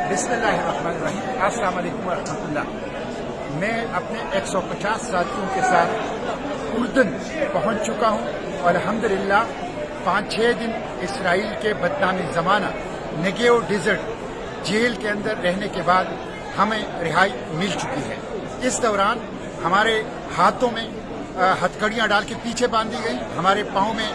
बिस्मिल्लाहिर्रहमानिर्रहीम। अस्सलाम वालेकुम वरहमतुल्लाह। मैं अपने 150 साथियों के साथ उर्दन पहुंच चुका हूं और अल्हम्दुलिल्लाह 5-6 दिन इसराइल के बदनामी ज़माना नेगेव डेजर्ट जेल के अंदर रहने के बाद हमें रिहाई मिल चुकी है। इस दौरान हमारे हाथों में हथकड़ियाँ डाल के पीछे बांध दी गई, हमारे पाँव में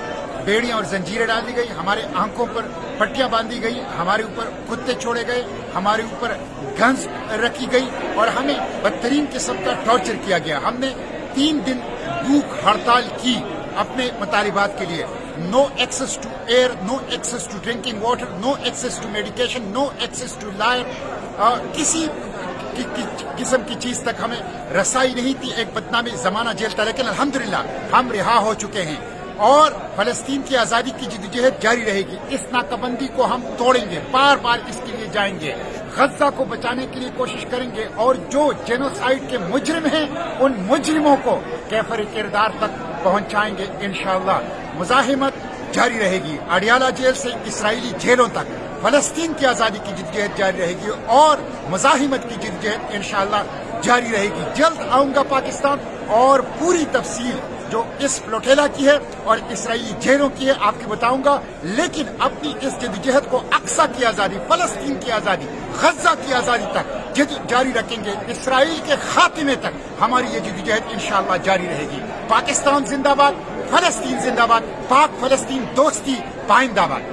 बेड़ियाँ और जंजीरें डाल दी गई, हमारे आंखों पर पट्टियाँ बांधी गई, हमारे ऊपर कुत्ते छोड़े गए, हमारे ऊपर गन्स रखी गई और हमें बदतरीन किस्म का टॉर्चर किया गया। हमने 3 दिन भूख हड़ताल की अपने मुतालिबात के लिए। No access to air, no access to drinking water, no access to medication, no access to lawyer, किसी किस्म की चीज तक हमें रसाई नहीं थी। एक बदनामी जमाना जेल था, लेकिन अल्हम्दुलिल्लाह हम रिहा हो चुके हैं और फलस्तीन की आज़ादी की जिद्दोजहद जारी रहेगी। इस नाकाबंदी को हम तोड़ेंगे, बार बार इसके लिए जाएंगे, गज्जा को बचाने के लिए कोशिश करेंगे और जो जेनोसाइड के मुजरिम हैं उन मुजरिमों को कैफर किरदार तक पहुंचाएंगे इंशाअल्लाह। मुजाहिमत जारी रहेगी, अडियाला जेल से इसराइली जेलों तक फलस्तीन की आज़ादी की जिद्दोजहद जारी रहेगी और मुजाहिमत की जिद्दोजहद इंशाअल्लाह जारी रहेगी। जल्द आऊंगा पाकिस्तान और पूरी तफसील जो इस प्लोटेला की है और इसराइली जेलों की है आपको बताऊंगा। लेकिन अपनी इस जद्दोजहद को अक्सा की आज़ादी, फलस्तीन की आज़ादी, गज्जा की आज़ादी तक जारी रखेंगे। इसराइल के खात्मे तक हमारी ये जद्दोजहद इंशाअल्लाह जारी रहेगी। पाकिस्तान जिंदाबाद, फलस्तीन जिंदाबाद, पाक फलस्तीन दोस्ती पाइंदाबाद।